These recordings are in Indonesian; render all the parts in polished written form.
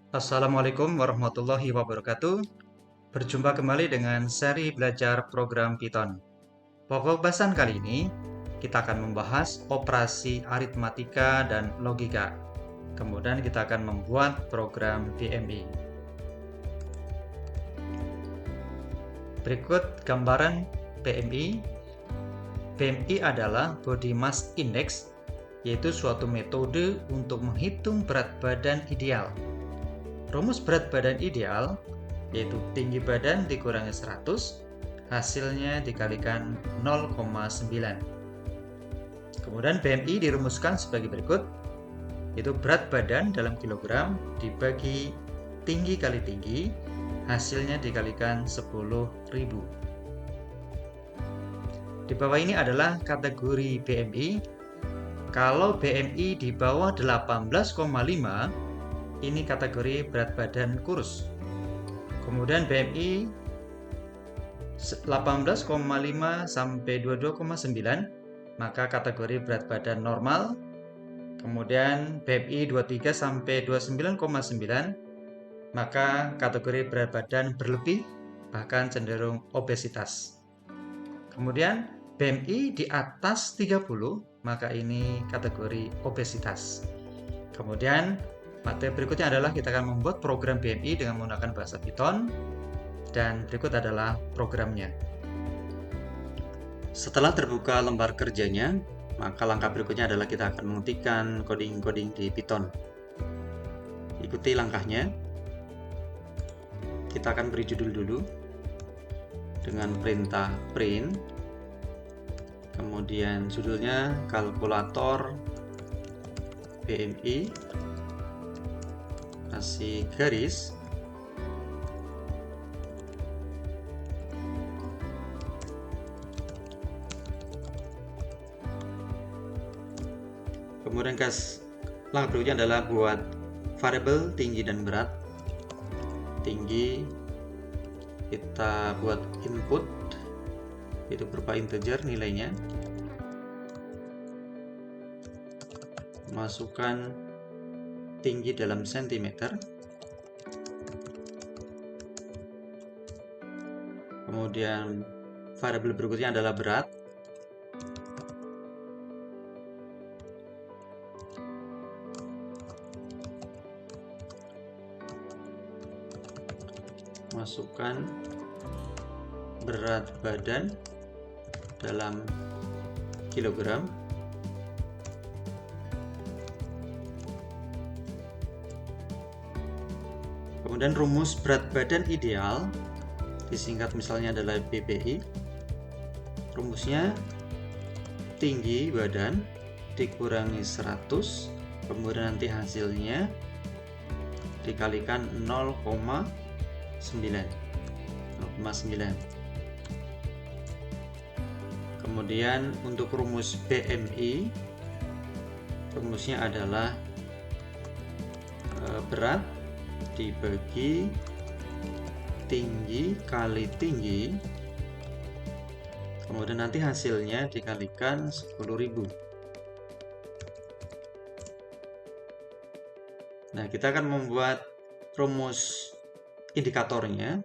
Assalamualaikum warahmatullahi wabarakatuh. Berjumpa kembali dengan seri belajar program Python. Pokok bahasan kali ini kita akan membahas operasi aritmatika dan logika. Kemudian kita akan membuat program PMI. Berikut gambaran PMI. PMI adalah Body Mass Index, yaitu suatu metode untuk menghitung berat badan ideal. Rumus berat badan ideal yaitu tinggi badan dikurangi 100, hasilnya dikalikan 0,9. Kemudian BMI dirumuskan sebagai berikut, yaitu berat badan dalam kilogram dibagi tinggi kali tinggi, hasilnya dikalikan 10.000. Di bawah ini adalah kategori BMI. Kalau BMI di bawah 18,5, ini kategori berat badan kurus. Kemudian BMI 18,5 sampai 22,9, maka kategori berat badan normal. Kemudian BMI 23 sampai 29,9, maka kategori berat badan berlebih, bahkan cenderung obesitas. Kemudian BMI di atas 30, maka ini kategori obesitas. Kemudian materi berikutnya adalah kita akan membuat program BMI dengan menggunakan bahasa Python, dan berikut adalah programnya. Setelah terbuka lembar kerjanya, maka langkah berikutnya adalah kita akan mengetikkan coding-coding di Python. Ikuti langkahnya. Kita akan beri judul dulu dengan perintah print. Kemudian judulnya kalkulator BMI, kasih garis. Kemudian langkah berikutnya adalah buat variabel tinggi dan berat. Tinggi kita buat input, itu berupa integer nilainya. Masukkan tinggi dalam sentimeter. Kemudian variabel berikutnya adalah berat. Masukkan berat badan dalam kilogram. Kemudian rumus berat badan ideal, disingkat misalnya adalah BBI. Rumusnya tinggi badan dikurangi 100, kemudian nanti hasilnya dikalikan 0,9. Kemudian untuk rumus BMI, rumusnya adalah berat dibagi tinggi kali tinggi, kemudian nanti hasilnya dikalikan 10.000. Nah, kita akan membuat rumus indikatornya.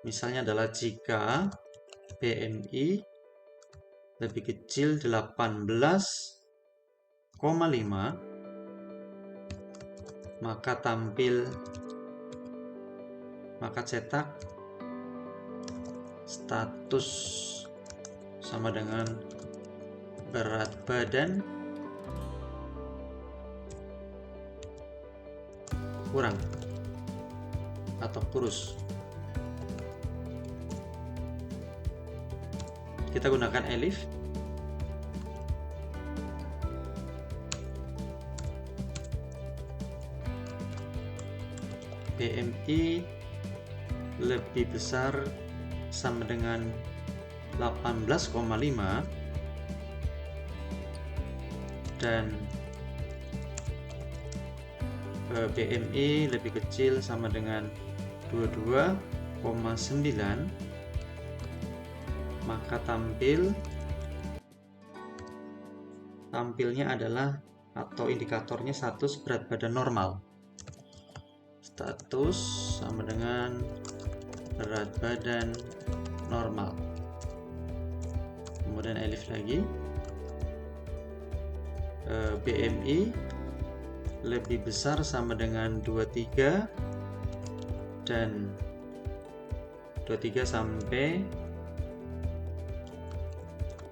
Misalnya adalah jika BMI lebih kecil 18,5, maka cetak status sama dengan berat badan kurang atau kurus. Kita gunakan elif. BMI lebih besar sama dengan 18,5 dan BMI lebih kecil sama dengan 22,9, maka tampilnya adalah atau indikatornya status berat badan normal. status sama dengan berat badan normal. Kemudian elif lagi, BMI lebih besar sama dengan 23 dan 23 sampai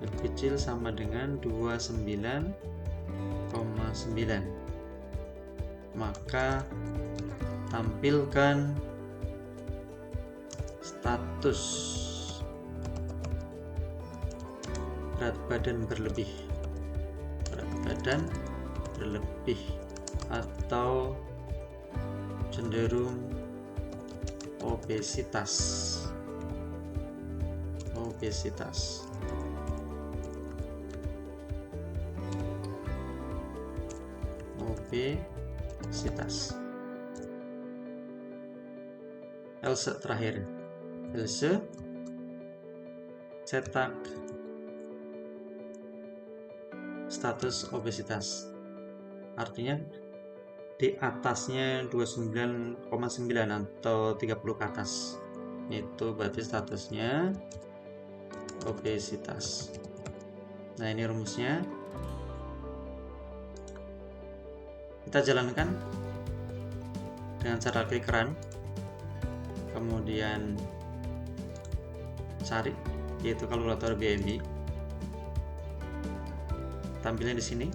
lebih kecil sama dengan 29,9, maka tampilkan status berat badan berlebih, atau cenderung obesitas. Else terakhir, else cetak status obesitas, artinya di atasnya 29,9 atau 30 ke atas, itu berarti statusnya obesitas. Nah, ini rumusnya. Kita jalankan dengan cara klik run, kemudian cari yaitu kalkulator BMI. Tampilnya di sini.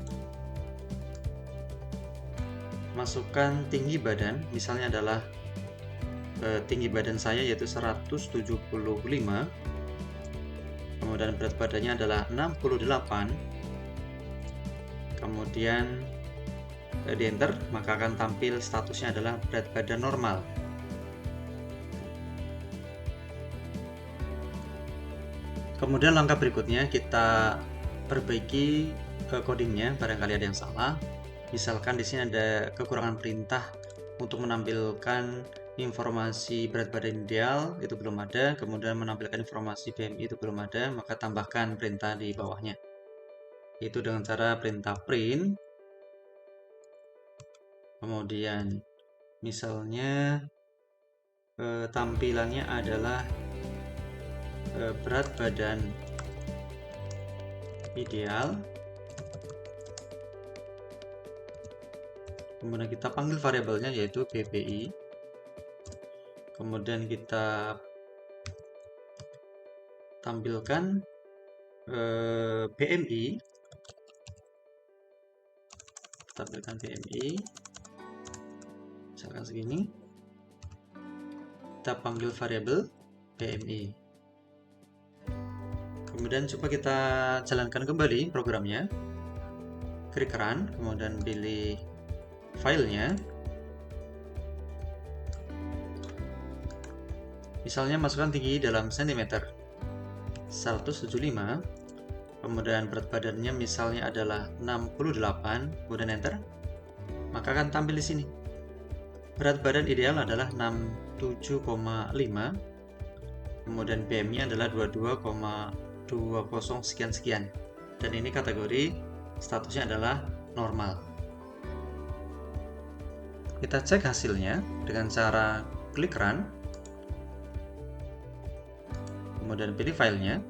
Masukkan tinggi badan, misalnya adalah tinggi badan saya yaitu 175, kemudian berat badannya adalah 68, kemudian di enter, maka akan tampil statusnya adalah berat badan normal. Kemudian langkah berikutnya kita perbaiki codingnya, barangkali ada yang salah. Misalkan di sini ada kekurangan perintah untuk menampilkan informasi berat badan ideal, itu belum ada. Kemudian menampilkan informasi BMI itu belum ada, maka tambahkan perintah di bawahnya. Itu dengan cara perintah print. Kemudian misalnya tampilannya adalah berat badan ideal. Kemudian kita panggil variabelnya yaitu BPI. Kemudian kita tampilkan BMI. Misalkan segini. Kita panggil variabel BMI. Kemudian coba kita jalankan kembali programnya. Klik run, kemudian pilih filenya. Misalnya masukkan tinggi dalam cm 175, kemudian berat badannya misalnya adalah 68, kemudian enter, maka akan tampil di sini. Berat badan ideal adalah 67,5, kemudian BMI adalah 22,20 sekian-sekian, dan ini kategori statusnya adalah normal. Kita cek hasilnya dengan cara klik run, kemudian pilih filenya.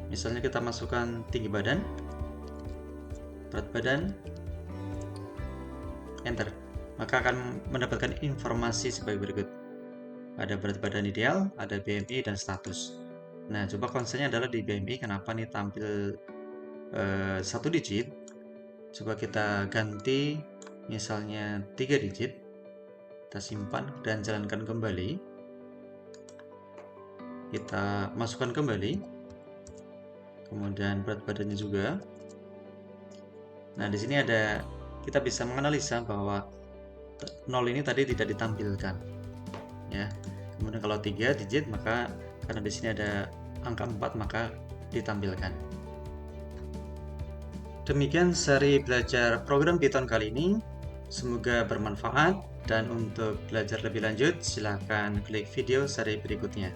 Misalnya kita masukkan tinggi badan, berat badan, enter, maka akan mendapatkan informasi sebagai berikut. Ada berat badan ideal, ada BMI, dan status. Nah, coba konsennya adalah di BMI. Kenapa nih tampil 1 digit? Coba kita ganti misalnya 3 digit. Kita simpan dan jalankan kembali. Kita masukkan kembali. Kemudian berat badannya juga. Nah, di sini ada, kita bisa menganalisa bahwa 0 ini tadi tidak ditampilkan. Ya. Kemudian kalau 3 digit, maka karena di sini ada angka 4 maka ditampilkan. Demikian seri belajar program Python kali ini. Semoga bermanfaat, dan untuk belajar lebih lanjut silakan klik video seri berikutnya.